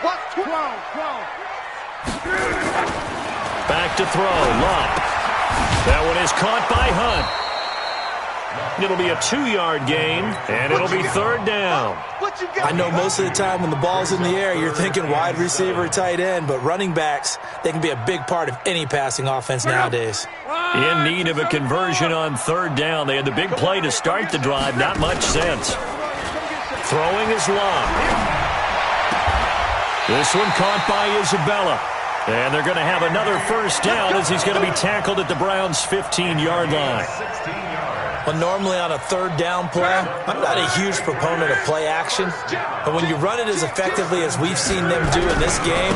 Back to throw. Love. That one is caught by Hunt. It'll be a 2-yard gain, and it'll be third down. I know most of the time when the ball's in the air, you're thinking wide receiver, tight end, but running backs, they can be a big part of any passing offense nowadays. In need of a conversion on third down. They had the big play to start the drive. Not much sense. Throwing is Love. This one caught by Isabella. And they're going to have another first down as he's going to be tackled at the Browns' 15-yard line. Well, normally on a third down play, I'm not a huge proponent of play action. But when you run it as effectively as we've seen them do in this game,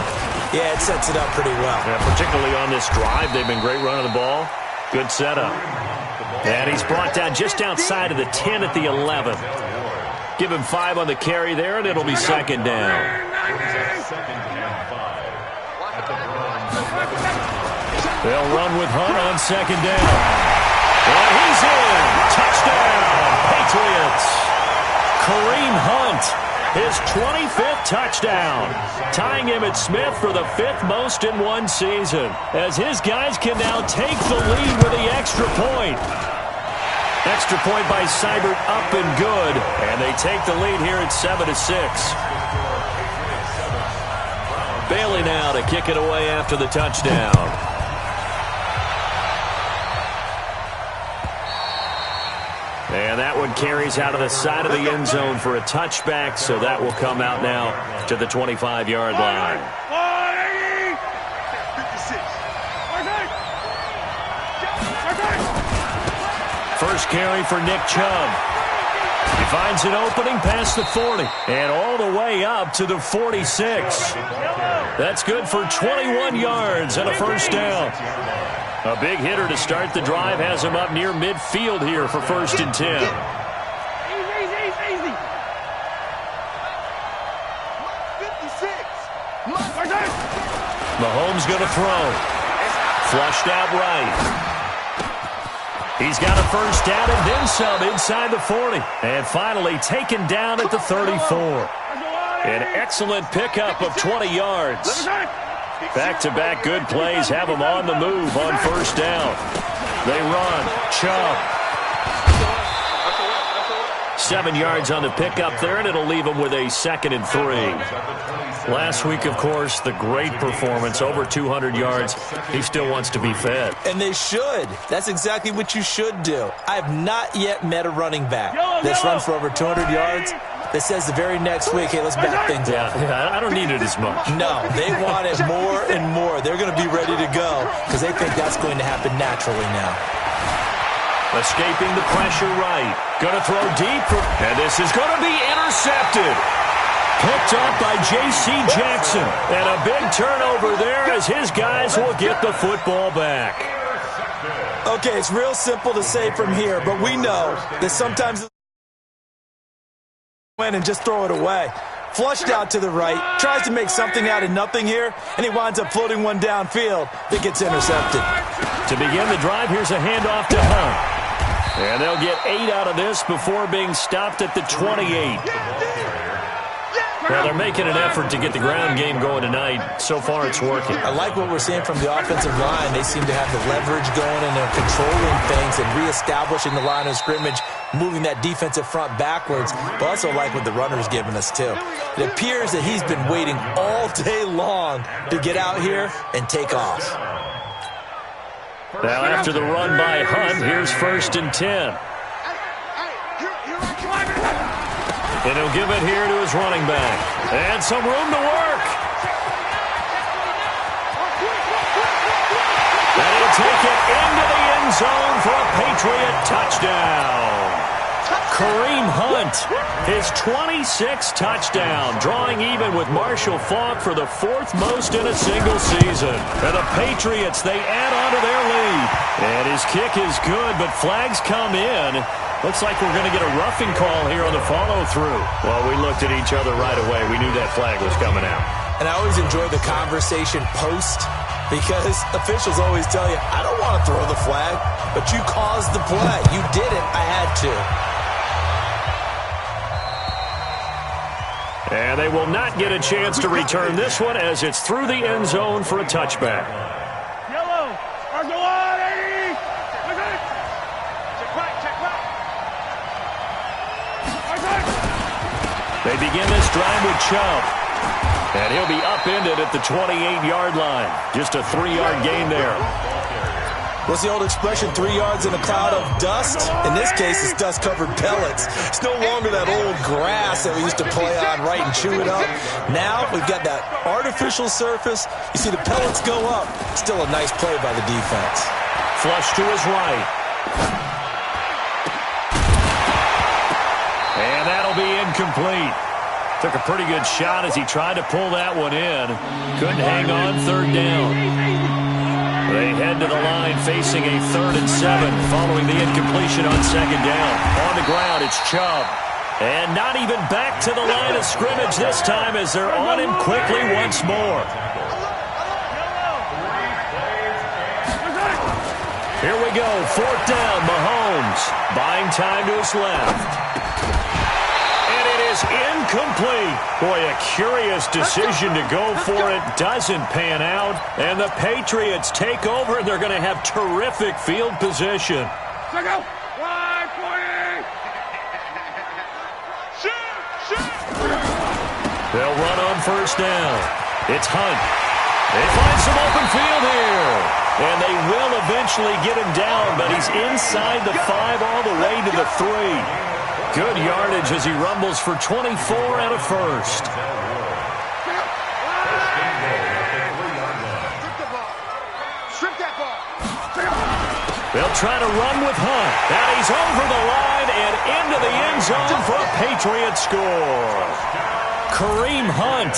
yeah, it sets it up pretty well. Yeah, particularly on this drive, they've been great running the ball. Good setup. And he's brought down just outside of the 10 at the 11. Give him 5 on the carry there, and it'll be second down. They'll run with Hunt on second down. And he's in. Touchdown, Patriots. Kareem Hunt, his 25th touchdown, tying Emmitt Smith for the 5th most in one season, as his guys can now take the lead with the extra point. Extra point by Seibert up and good, and they take the lead here at 7-6. Bailey now to kick it away after the touchdown. And that one carries out of the side of the end zone for a touchback, so that will come out now to the 25-yard line. First carry for Nick Chubb. He finds an opening past the 40 and all the way up to the 46. That's good for 21 yards and a first down. A big hitter to start the drive has him up near midfield here for 1st and 10. Mahomes going to throw. Flushed out right. He's got a first down and then some inside the 40. And finally taken down at the 34. An excellent pickup of 20 yards. Back-to-back good plays have them on the move on first down. They run. Chubb. 7 yards on the pickup there, and it'll leave them with a 2nd and 3. Last week, of course, the great performance, over 200 yards. He still wants to be fed. And they should. That's exactly what you should do. I have not yet met a running back that's run for over 200 yards that says the very next week, hey, let's back things up. Yeah, I don't need it as much. No, they want it more and more. They're going to be ready to go because they think that's going to happen naturally now. Escaping the pressure right. Going to throw deep. And this is going to be intercepted. Picked up by J.C. Jackson. And a big turnover there as his guys will get the football back. Okay, it's real simple to say from here, but we know that sometimes and just throw it away. Flushed out to the right, tries to make something out of nothing here, and he winds up floating one downfield that gets intercepted. To begin the drive, here's a handoff to Hunt. And they'll get 8 out of this before being stopped at the 28. Well, they're making an effort to get the ground game going tonight. So far, it's working. I like what we're seeing from the offensive line. They seem to have the leverage going, and they're controlling things and reestablishing the line of scrimmage, moving that defensive front backwards. But also like what the runner's giving us, too. It appears that he's been waiting all day long to get out here and take off. Now, after the run by Hunt, here's 1st and 10. And he'll give it here to his running back. And some room to work. And he'll take it into the end zone for a Patriot touchdown. Kareem Hunt, his 26th touchdown, drawing even with Marshall Faulk for the 4th most in a single season. And the Patriots, they add on to their lead. And his kick is good, but flags come in. Looks like we're going to get a roughing call here on the follow-through. Well, we looked at each other right away. We knew that flag was coming out. And I always enjoy the conversation post because officials always tell you, I don't want to throw the flag, but you caused the play. You did it. I had to. And they will not get a chance to return this one as it's through the end zone for a touchback. Yellow. Go on, 80. Check back. They begin this drive with Chubb. And he'll be upended at the 28-yard line. Just a 3-yard gain there. What's the old expression, 3 yards in a cloud of dust? In this case, it's dust-covered pellets. It's no longer that old grass that we used to play on, right, and chew it up. Now we've got that artificial surface. You see the pellets go up. Still a nice play by the defense. Flush to his right. And that'll be incomplete. Took a pretty good shot as he tried to pull that one in. Couldn't hang on, third down. They head to the line facing a 3rd and 7 following the incompletion on 2nd down. On the ground, it's Chubb. And not even back to the line of scrimmage this time as they're on him quickly once more. Here we go, 4th down, Mahomes. Buying time to his left. Incomplete. Boy, a curious decision to go for it. Doesn't pan out. And the Patriots take over, and they're going to have terrific field position. Go. 140. Shoot. They'll run on 1st down. It's Hunt. They find some open field here. And they will eventually get him down, but he's inside the 5 all the way to the 3. Good yardage as he rumbles for 24 and a first. Strip that ball. They'll try to run with Hunt. And he's over the line and into the end zone for a Patriot score. Kareem Hunt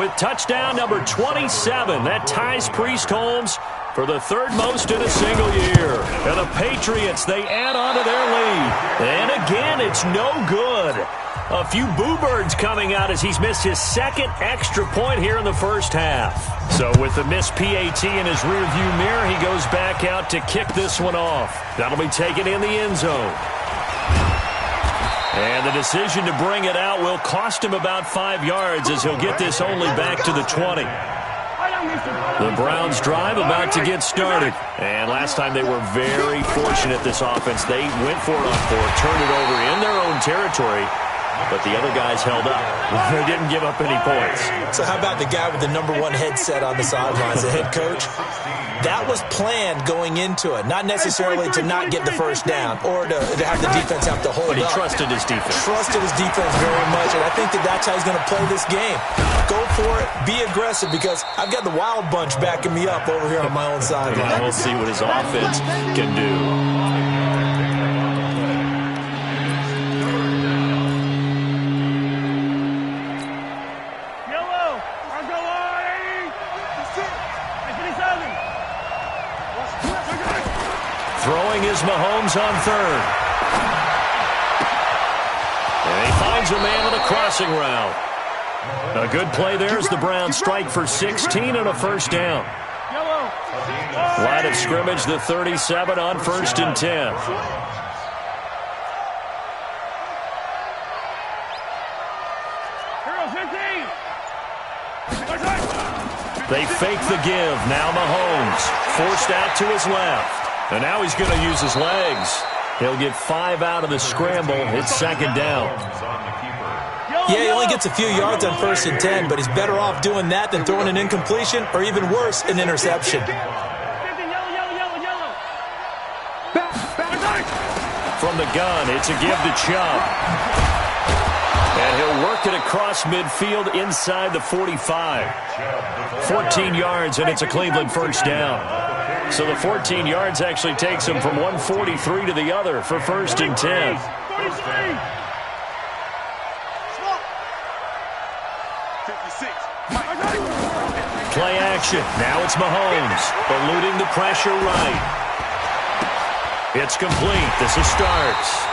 with touchdown number 27. That ties Priest Holmes for the 3rd most in a single year. And the Patriots, they add on to their lead. And again, it's no good. A few boo birds coming out as he's missed his 2nd extra point here in the first half. So with the missed PAT in his rearview mirror, he goes back out to kick this one off. That'll be taken in the end zone. And the decision to bring it out will cost him about 5 yards as he'll get this only back to the 20. The Browns drive about to get started. And last time they were very fortunate, this offense. They went for it on 4, turned it over in their own territory, but the other guys held up. They didn't give up any points. So how about the guy with the #1 headset on the sidelines, the head coach? That was planned going into it, not necessarily to not get the first down or to have the defense have to hold up. But he trusted his defense. Trusted his defense very much, and I think that's how he's going to play this game. Go for it, be aggressive, because I've got the wild bunch backing me up over here on my own sideline. Yeah, we'll see what his offense can do. Throwing is Mahomes on 3rd. And he finds a man on a crossing route. A good play there as the Browns strike for 16 and a 1st down. Line of scrimmage, the 37 on 1st and 10. They fake the give. Now Mahomes forced out to his left. And now he's going to use his legs. He'll get 5 out of the scramble. It's 2nd down. Yeah, he only gets a few yards on 1st and 10, but he's better off doing that than throwing an incompletion or even worse, an interception. From the gun, it's a give to Chubb. And he'll work it across midfield inside the 45. 14 yards, and it's a Cleveland 1st down. So the 14 yards actually takes him from 143 to the other for 1st and 10. Play action. Now it's Mahomes, eluding the pressure right. It's complete. This is starts.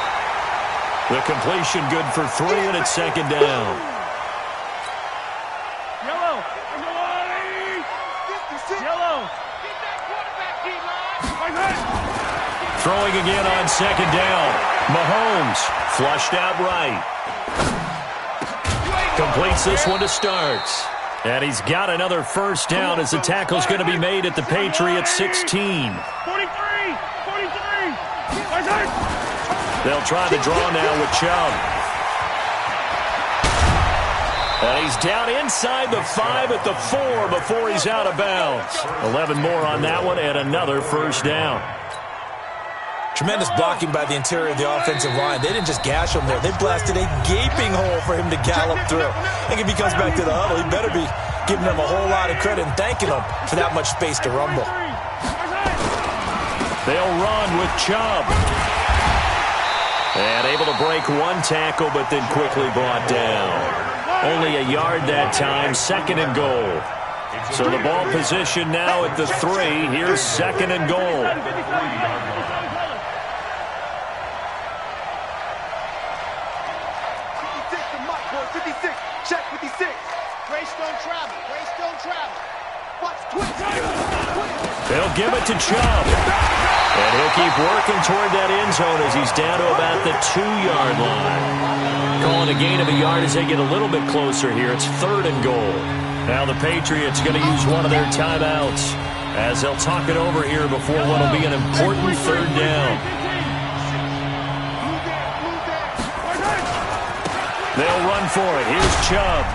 The completion good for 3, and it's 2nd down. Throwing again on 2nd down. Mahomes flushed out right. completes this one to start. And he's got another first down as the tackle's going to be made at the Patriots 16. 43! They'll try to draw now with Chubb. And he's down inside the 5 at the 4 before he's out of bounds. 11 more on that one and another first down. Tremendous blocking by the interior of the offensive line. They didn't just gash him there. They blasted a gaping hole for him to gallop through. I think if he comes back to the huddle, he better be giving them a whole lot of credit and thanking them for that much space to rumble. They'll run with Chubb. And able to break one tackle, but then quickly brought down. Only a yard that time, second and goal. So the ball position now at the 3. Here's second and goal. 56, check 56. Grace don't travel. Watch, twist. They'll give it to Chubb. And he'll keep working toward that end zone as he's down to about the 2-yard line. Calling a gain of a yard as they get a little bit closer here. It's third and goal. Now the Patriots going to use one of their timeouts as they'll talk it over here before what will be an important third down. They'll run for it. Here's Chubb.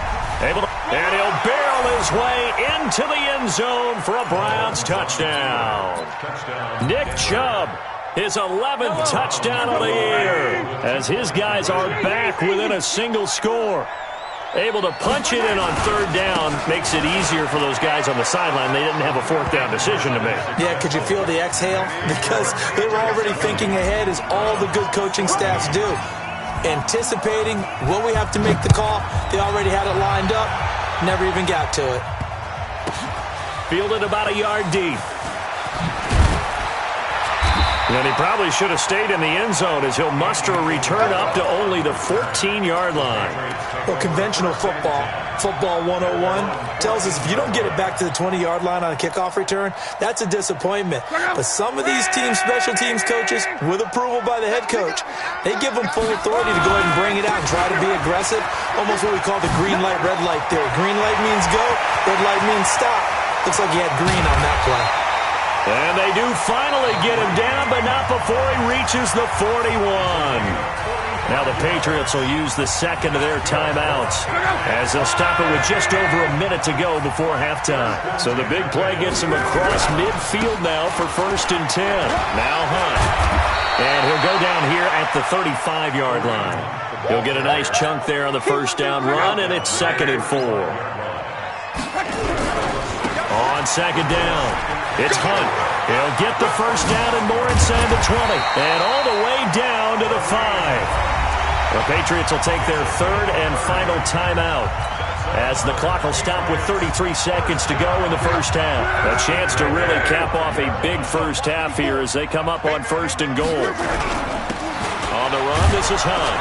And he'll barrel his way into the end zone for a Browns touchdown. Nick Chubb, his 11th touchdown of the year, as his guys are back within a single score. Able to punch it in on third down makes it easier for those guys on the sideline. They didn't have a fourth down decision to make. Yeah, could you feel the exhale? Because they were already thinking ahead, as all the good coaching staffs do. Anticipating, will we have to make the call? They already had it lined up. Never even got to it. Fielded about a yard deep. And he probably should have stayed in the end zone as he'll muster a return up to only the 14-yard line. Well, conventional football 101, tells us if you don't get it back to the 20-yard line on a kickoff return, that's a disappointment. But some of these teams, special teams coaches, with approval by the head coach, they give them full authority to go ahead and bring it out and try to be aggressive. Almost what we call the green light, red light theory. Green light means go, red light means stop. Looks like he had green on that play. And they do finally get him down, but not before he reaches the 41. Now the Patriots will use the second of their timeouts as they'll stop it with just over a minute to go before halftime. So the big play gets him across midfield now for 1st and 10. Now Hunt. And he'll go down here at the 35-yard line. He'll get a nice chunk there on the first down run, and it's 2nd and 4. On second down, it's Hunt. He'll get the first down and more inside the 20. And all the way down to the 5. The Patriots will take their third and final timeout as the clock will stop with 33 seconds to go in the first half. A chance to really cap off a big first half here as they come up on 1st and goal. On the run, this is Hunt.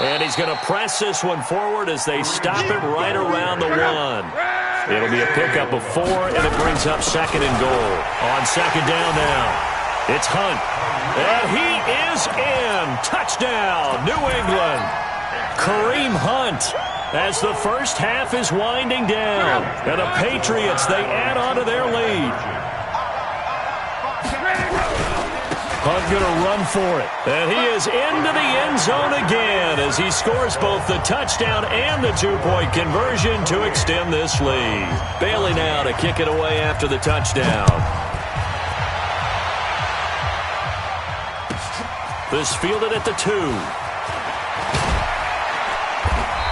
And he's going to press this one forward as they stop it right around the 1. It'll be a pickup of 4, and it brings up 2nd and goal. On second down now, it's Hunt. And he is in. Touchdown, New England. Kareem Hunt, as the first half is winding down. And the Patriots, they add on to their lead. Hunt going to run for it. And he is into the end zone again as he scores both the touchdown and the 2-point conversion to extend this lead. Bailey now to kick it away after the touchdown. This fielded at the 2.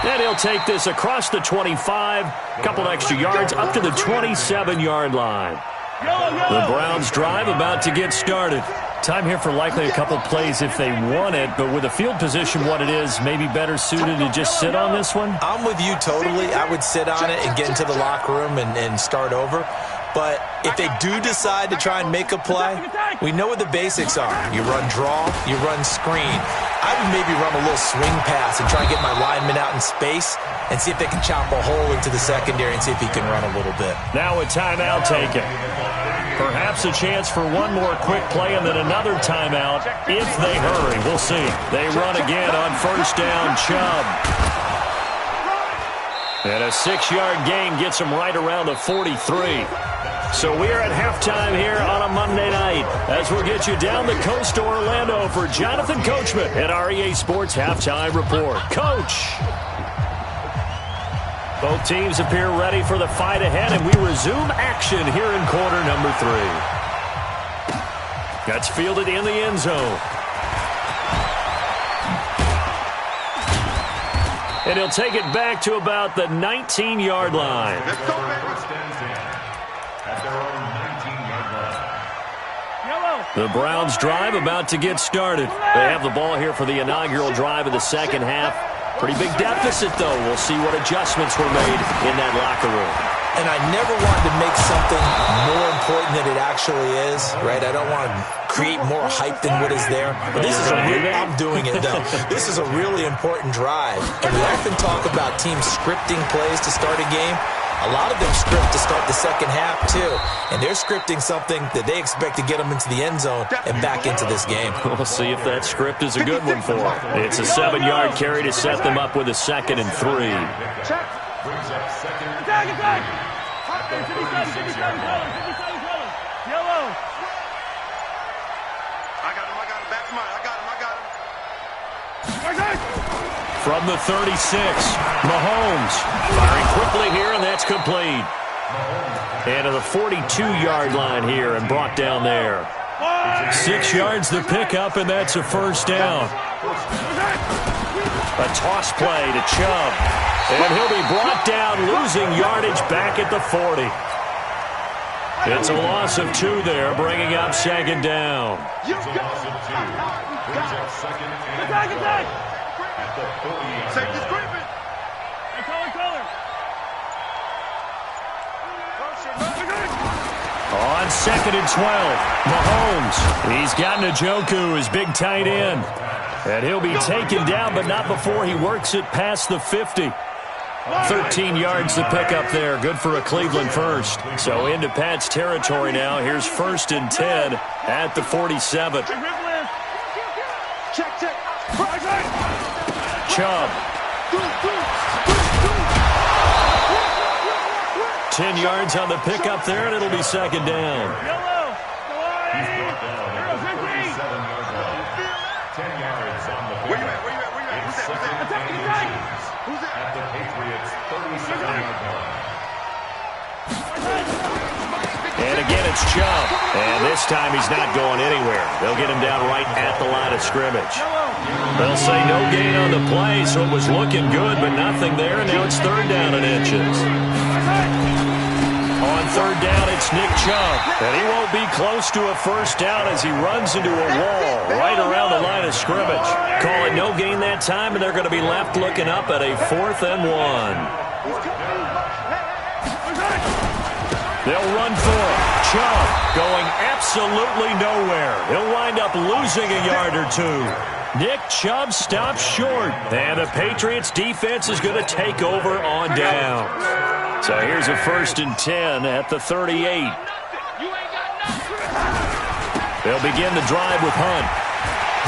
And he'll take this across the 25. A couple extra yards up to the 27-yard line. The Browns drive about to get started. Time here for likely a couple plays if they want it, but with the field position what it is, maybe better suited to just sit on this one? I'm with you totally. I would sit on it and get into the locker room and start over. But if they do decide to try and make a play, we know what the basics are. You run draw, you run screen. I would maybe run a little swing pass and try and get my lineman out in space and see if they can chop a hole into the secondary and see if he can run a little bit. Now a timeout taken. Perhaps a chance for one more quick play and then another timeout if they hurry. We'll see. They run again on first down. Chubb. And a 6-yard gain gets him right around the 43. So we are at halftime here on a Monday night as we'll get you down the coast to Orlando for Jonathan Coachman at our EA Sports Halftime Report. Coach! Both teams appear ready for the fight ahead, and we resume action here in quarter number 3. That's fielded in the end zone. And he'll take it back to about the 19-yard line. The Browns drive about to get started. They have the ball here for the inaugural drive of the second half. Pretty big deficit, though. We'll see what adjustments were made in that locker room. And I never wanted to make something more important than it actually is, right? I don't want to create more hype than what is there. But this is I'm doing it, though. This is a really important drive. And we often talk about teams scripting plays to start a game. A lot of them script to start the second half, too. And they're scripting something that they expect to get them into the end zone and back into this game. We'll see if that script is a good one for them. It's a 7-yard carry to set them up with a 2nd and 3. From the 36, Mahomes firing quickly here, and that's complete. And to the 42-yard line here and brought down there. 6 yards the pickup, and that's a first down. A toss play to Chubb. And he'll be brought down, losing yardage back at the 40. It's a loss of 2 there, bringing up 2nd down. On 2nd and 12, Mahomes. He's got Njoku, his big tight end. And he'll be taken down, but not before he works it past the 50. 13 yards to pick up there. Good for a Cleveland first. So into Pat's territory now. Here's 1st and 10 at the 47. Chubb. 10 yards on the pickup there, and it'll be 2nd down. And again, it's Chubb. And this time he's not going anywhere. They'll get him down right at the line of scrimmage. They'll say no gain on the play, so it was looking good, but nothing there, and now it's 3rd down and inches. On 3rd down, it's Nick Chubb. And he won't be close to a first down as he runs into a wall right around the line of scrimmage. Call it no gain that time, and they're going to be left looking up at a 4th and 1. They'll run for it. Chubb going absolutely nowhere. He'll wind up losing a yard or 2. Nick Chubb stops short. And the Patriots defense is going to take over on downs. So here's a 1st and 10 at the 38. They'll begin the drive with Hunt.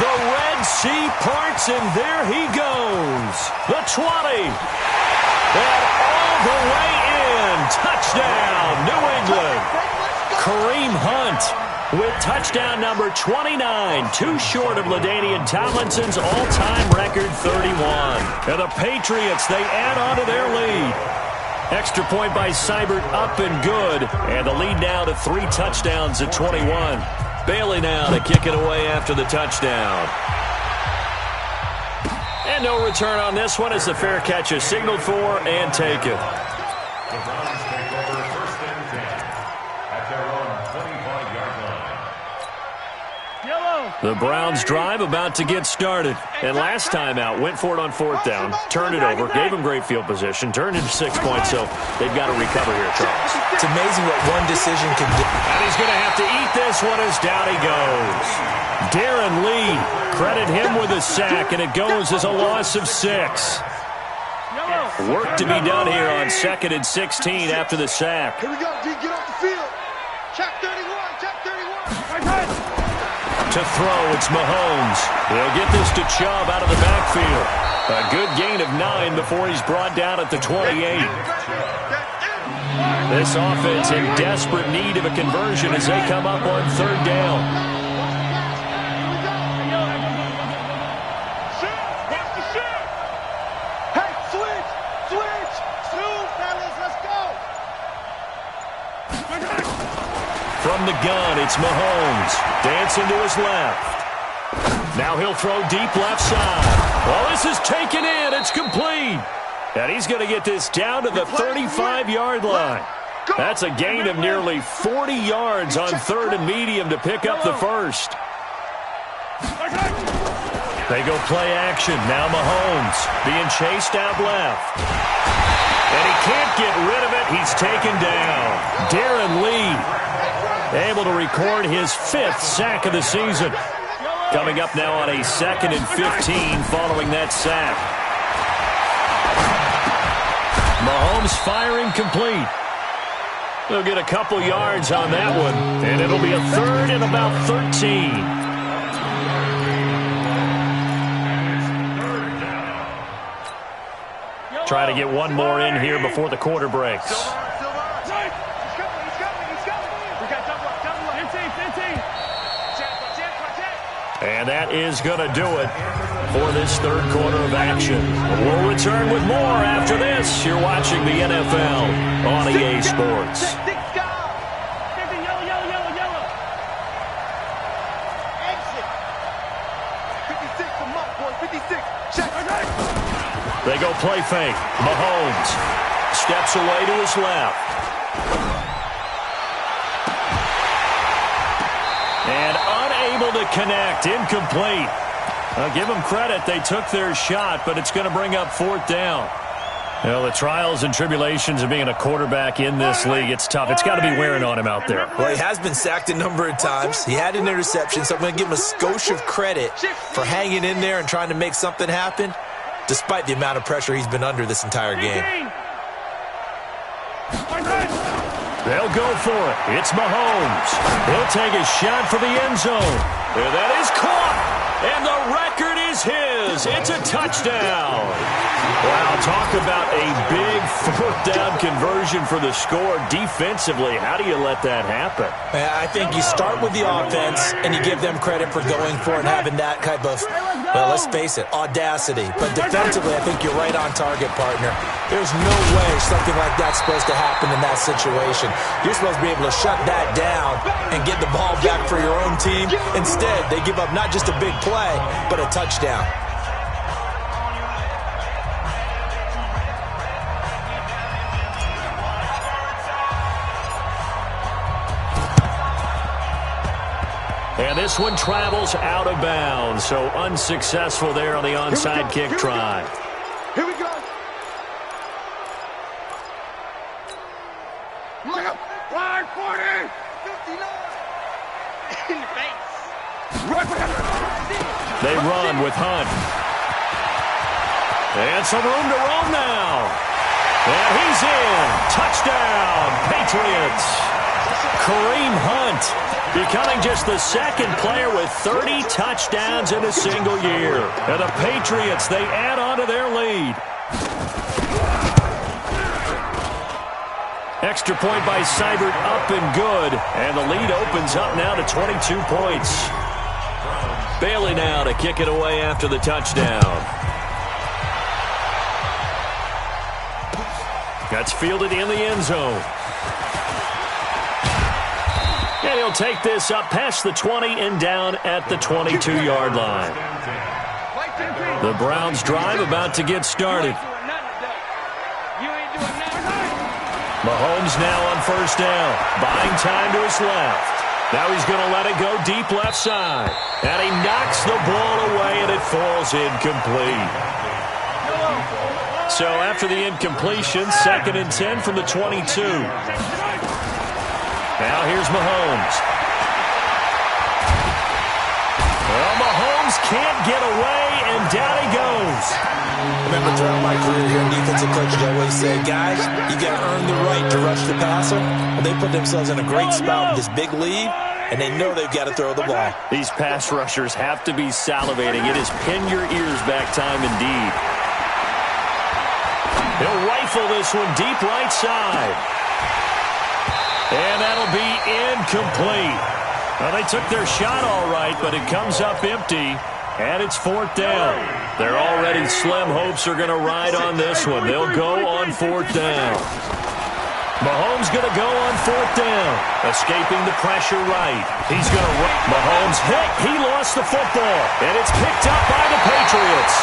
The Red Sea parts, and there he goes. The 20. And all the way in. Touchdown, New England. Kareem Hunt with touchdown number 29, 2 short of LaDainian Tomlinson's all-time record 31. And the Patriots, they add on to their lead. Extra point by Seibert, up and good. And the lead now to 3 touchdowns at 21. Bailey now to kick it away after the touchdown. And no return on this one as the fair catch is signaled for and taken. The Browns drive about to get started. And last time out, went for it on 4th down, turned it over, gave him great field position, turned into 6 points, so they've got to recover here, Charles. It's amazing what one decision can do. And he's going to have to eat this one as down he goes. Darren Lee, credit him with a sack, and it goes as a loss of 6. Work to be done here on 2nd and 16 after the sack. Here we go, D. Get off the field. Check 31, check 31. To throw, it's Mahomes. He'll get this to Chubb out of the backfield. A good gain of 9 before he's brought down at the 28. This offense in desperate need of a conversion as they come up on 3rd down. From the gun, it's Mahomes. Dancing to his left. Now he'll throw deep left side. Well, this is taken in. It's complete. And he's going to get this down to the 35-yard line. That's a gain of nearly 40 yards on 3rd and medium to pick up the first. They go play action. Now Mahomes being chased out left. And he can't get rid of it. He's taken down. Darren Lee able to record his 5th sack of the season. Coming up now on a 2nd and 15 following that sack. Mahomes firing complete. He'll get a couple yards on that one, and it'll be a 3rd and about 13. Try to get one more in here before the quarter breaks. And that is going to do it for this 3rd quarter of action. We'll return with more after this. You're watching the NFL on EA Sports. They go play fake. Mahomes steps away to his left. And unable to connect. Incomplete. I'll give them credit. They took their shot, but it's going to bring up 4th down. Well, the trials and tribulations of being a quarterback in this league, it's tough. It's got to be wearing on him out there. Well, he has been sacked a number of times. He had an interception, so I'm going to give him a skosh of credit for hanging in there and trying to make something happen, despite the amount of pressure he's been under this entire game. They'll go for it. It's Mahomes. He'll take a shot for the end zone. And that is caught. And the record is his. It's a touchdown. Wow, talk about a big 4th down conversion for the score defensively. How do you let that happen? I think you start with the offense and you give them credit for going for it and having that type of, well, let's face it, audacity. But defensively, I think you're right on target, partner. There's no way something like that's supposed to happen in that situation. You're supposed to be able to shut that down and get the ball back for your own team. Instead, they give up not just a big play, but a touchdown. And this one travels out of bounds, so unsuccessful there on the onside kick try. Here we go. Wide 40. 59. In the face. They run with Hunt. And some room to roam now. And he's in. Touchdown, Patriots. Kareem Hunt becoming just the 2nd player with 30 touchdowns in a single year. And the Patriots, they add on to their lead. Extra point by Seibert, up and good. And the lead opens up now to 22 points. Bailey now to kick it away after the touchdown. That's fielded in the end zone. And he'll take this up past the 20 and down at the 22-yard line. The Browns drive about to get started. Mahomes now on 1st down. Buying time to his left. Now he's going to let it go deep left side. And he knocks the ball away, and it falls incomplete. So after the incompletion, 2nd and 10 from the 22. Now here's Mahomes. Well, Mahomes can't get away, and down he goes. I remember throughout my career here in defensive coaches, I always say, guys, you got to earn the right to rush the passer. Well, they put themselves in a great spot with this big lead, and they know they've got to throw the ball. These pass rushers have to be salivating. It is pin your ears back time indeed. He'll rifle this one deep right side. And that'll be incomplete. Well, they took their shot all right, but it comes up empty, and it's 4th down. Their already slim hopes are going to ride on this one. They'll go on 4th down. Mahomes going to go on 4th down. Escaping the pressure right. He's going to run. Mahomes hit. He lost the football, and it's picked up by the Patriots.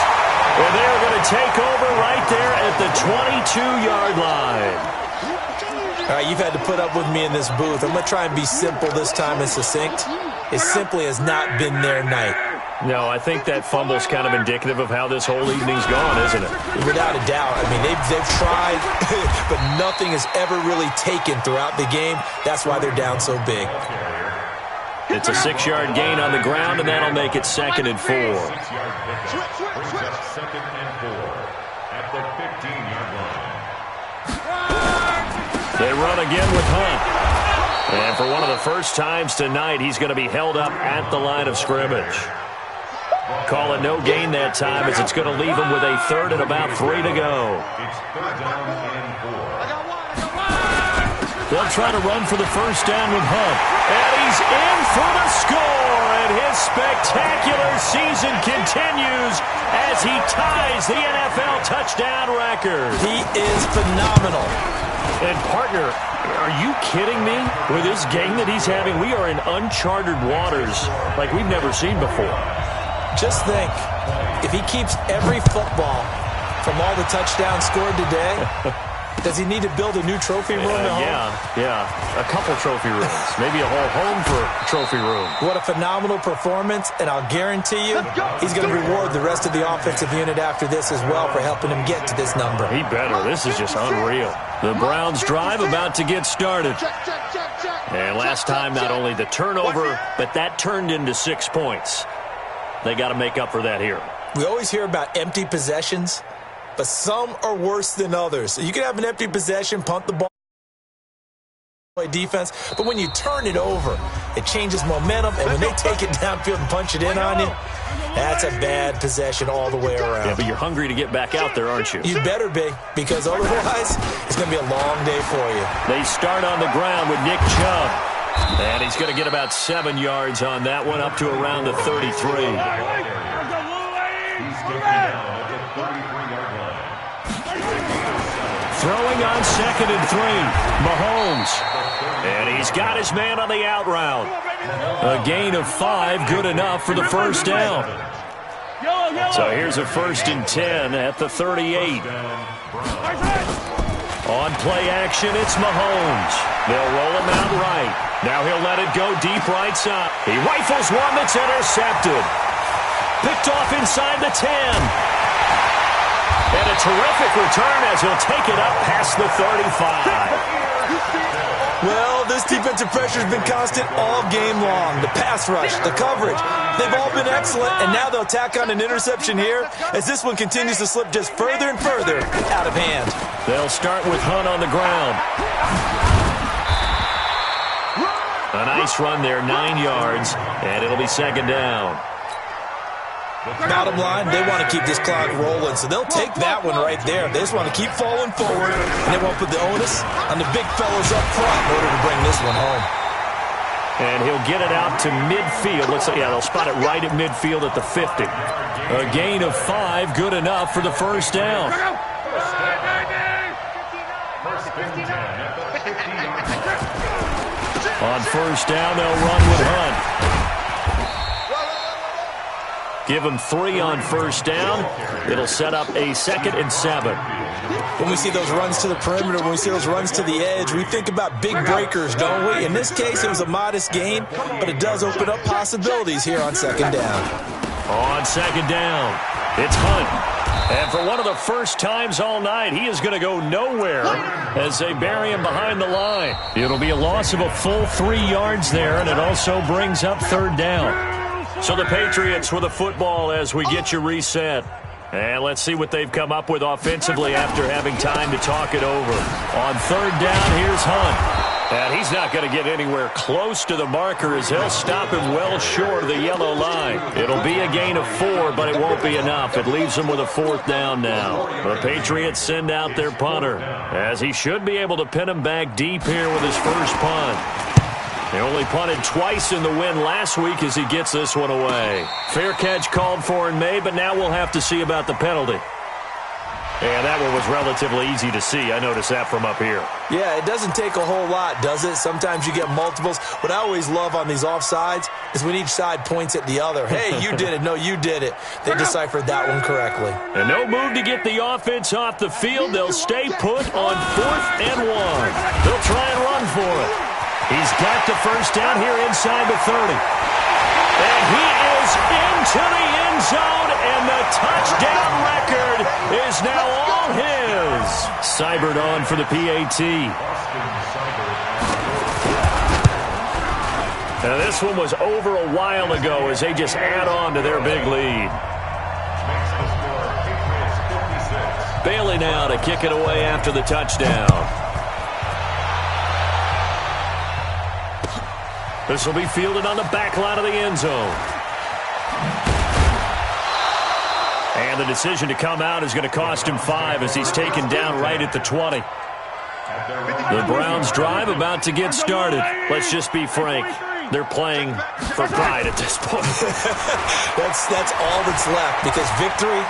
Well, they're going to take over right there at the 22-yard line. All right, you've had to put up with me in this booth. I'm going to try and be simple this time and succinct. It simply has not been their night. No, I think that fumble's kind of indicative of how this whole evening's gone, isn't it? Without a doubt. I mean, they've tried, but nothing has ever really taken throughout the game. That's why they're down so big. It's a 6-yard gain on the ground, and that'll make it 2nd and 4. Switch. 2nd and 4 at the 15-yard line. They run again with Hunt. And for one of the first times tonight, he's going to be held up at the line of scrimmage. Call it no gain that time, as it's going to leave him with a 3rd and about 3 to go. It's 3rd down and 4. They'll try to run for the first down with Hunt. And he's in for the score. And his spectacular season continues as he ties the NFL touchdown record. He is phenomenal. And, partner, are you kidding me? With this game that he's having, we are in uncharted waters like we've never seen before. Just think, if he keeps every football from all the touchdowns scored today, does he need to build a new trophy room at home? Yeah. A couple trophy rooms. Maybe a whole home for a trophy room. What a phenomenal performance, and I'll guarantee you he's going to reward the rest of the offensive unit after this as well for helping him get to this number. He better. This is just unreal. The Browns drive about to get started. And last time, not only the turnover, but that turned into 6 points. They got to make up for that here. We always hear about empty possessions, but some are worse than others. You can have an empty possession, punt the ball, play defense, but when you turn it over, it changes momentum, and when they take it downfield and punch it in on you, that's a bad possession all the way around. Yeah, but you're hungry to get back out there, aren't you? You better be, because otherwise it's going to be a long day for you. They start on the ground with Nick Chubb. And he's going to get about 7 yards on that one, up to around the 33. He's taken down at the 33-yard line. Throwing on 2nd and 3, Mahomes. And he's got his man on the out route. A gain of 5, good enough for the first down. So here's a 1st and 10 at the 38. On play action, it's Mahomes. They'll roll him out right. Now he'll let it go deep right side. He rifles one that's intercepted. Picked off inside the 10. And a terrific return as he'll take it up past the 35. Well, this defensive pressure has been constant all game long. The pass rush, the coverage, they've all been excellent, and now they'll tack on an interception here as this one continues to slip just further and further out of hand. They'll start with Hunt on the ground. A nice run there, 9 yards, and it'll be 2nd down. Bottom line, they want to keep this clock rolling, so they'll take that one right there. They just want to keep falling forward, and they won't put the onus on the big fellows up front in order to bring this one home. And he'll get it out to midfield. Looks like, they'll spot it right at midfield at the 50. A gain of 5, good enough for the first down. On first down, they'll run with Hunt. Give him 3 on first down. It'll set up a 2nd and 7. When we see those runs to the perimeter, when we see those runs to the edge, we think about big breakers, don't we? In this case, it was a modest gain, but it does open up possibilities here on 2nd down. On 2nd down, it's Hunt. And for one of the first times all night, he is going to go nowhere as they bury him behind the line. It'll be a loss of a full 3 yards there, and it also brings up 3rd down. So the Patriots with the football as we get you reset. And let's see what they've come up with offensively after having time to talk it over. On 3rd down, here's Hunt. And he's not going to get anywhere close to the marker as he'll stop him well short of the yellow line. It'll be a gain of 4, but it won't be enough. It leaves him with a 4th down now. The Patriots send out their punter, as he should be able to pin him back deep here with his first punt. They only punted twice in the win last week as he gets this one away. Fair catch called for and made, but now we'll have to see about the penalty. And that one was relatively easy to see. I noticed that from up here. Yeah, it doesn't take a whole lot, does it? Sometimes you get multiples. What I always love on these offsides is when each side points at the other. Hey, you did it. No, you did it. They deciphered that one correctly. And no move to get the offense off the field. They'll stay put on 4th and 1. They'll try and run for it. He's got the first down here inside the 30. And he is into the end zone, and the touchdown record is now all his. Seibert on for the PAT. Now this one was over a while ago as they just add on to their big lead. Bailey now to kick it away after the touchdown. This will be fielded on the back line of the end zone. And the decision to come out is going to cost him 5 as he's taken down right at the 20. The Browns' drive about to get started. Let's just be frank. They're playing for pride at this point. That's all that's left, because victory,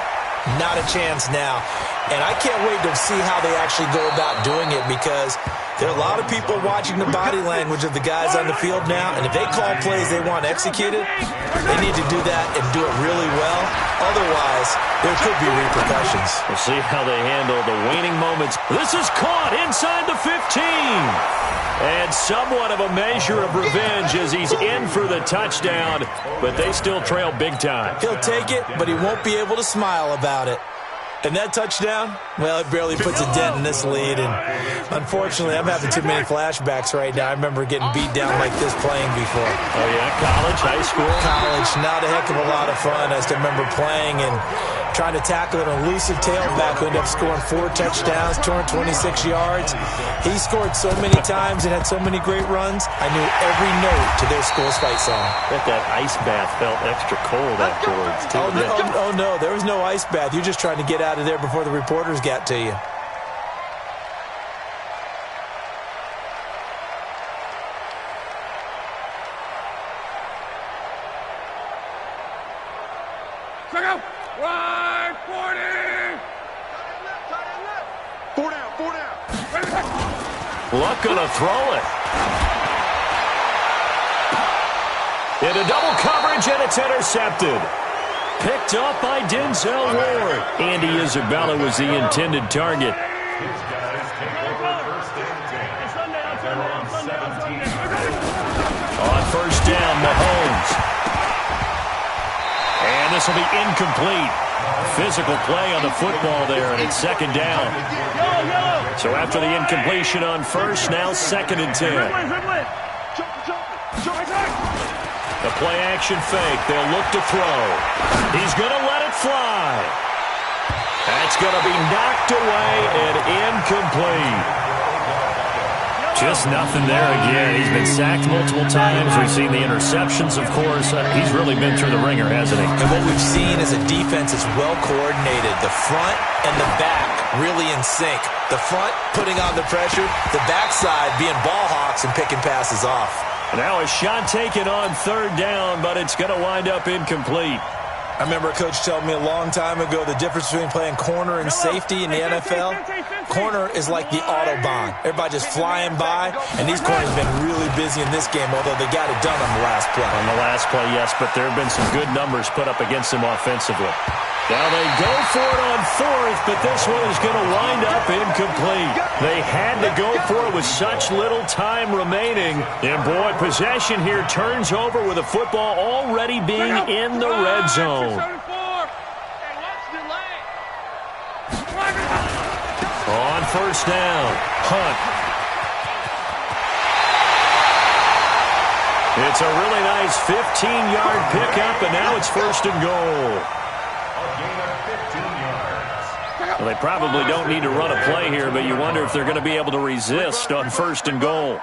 not a chance now. And I can't wait to see how they actually go about doing it, because there are a lot of people watching the body language of the guys on the field now, and if they call plays they want executed, they need to do that and do it really well. Otherwise, there could be repercussions. We'll see how they handle the waning moments. This is caught inside the 15. And somewhat of a measure of revenge as he's in for the touchdown, but they still trail big time. He'll take it, but he won't be able to smile about it. And that touchdown, well, it barely puts a dent in this lead. And unfortunately, I'm having too many flashbacks right now. I remember getting beat down like this playing before. Oh, yeah? College, high school? College. Not a heck of a lot of fun. I just remember playing and trying to tackle an elusive tailback who ended up scoring 4 touchdowns, 226 yards. He scored so many times and had so many great runs, I knew every note to their school's fight song. I bet that ice bath felt extra cold afterwards, too. Oh, no, there was no ice bath. You're just trying to get out of there before the reporters got to you. Check out! Right, 40! 4 down, 4 down. Luck gonna throw it. Into double coverage, and it's intercepted. Picked up by Denzel Ward. Andy Isabella was the intended target. On first down, Mahomes. And this will be incomplete. Physical play on the football there, and it's second down. So after the incompletion on first, now 2nd and 10. The play-action fake. They'll look to throw. He's going to let it fly. That's going to be knocked away and incomplete. Just nothing there again. He's been sacked multiple times. We've seen the interceptions, of course. He's really been through the ringer, hasn't he? And what we've seen is a defense that's well coordinated. The front and the back really in sync. The front putting on the pressure. The backside being ball hawks and picking passes off. Now a shot taken on 3rd down, but it's going to wind up incomplete. I remember a coach telling me a long time ago the difference between playing corner and safety in the NFL. Corner is like the Autobahn. Everybody just flying by, and these corners have been really busy in this game, although they got it done on the last play. On the last play, yes, but there have been some good numbers put up against them offensively. Now they go for it on 4th, but this one is going to wind up incomplete. They had to go for it with such little time remaining. And boy, possession here turns over with the football already being in the red zone. On first down, Hunt. It's a really nice 15-yard pickup, and now it's 1st and goal. Well, they probably don't need to run a play here, but you wonder if they're going to be able to resist on 1st and goal.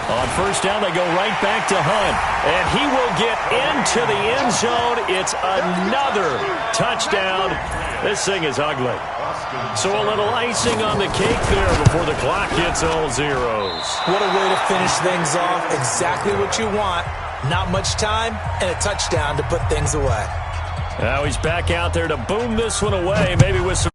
On first down, they go right back to Hunt. And he will get into the end zone. It's another touchdown. This thing is ugly. So a little icing on the cake there before the clock hits all zeros. What a way to finish things off. Exactly what you want. Not much time and a touchdown to put things away. Now he's back out there to boom this one away, maybe with some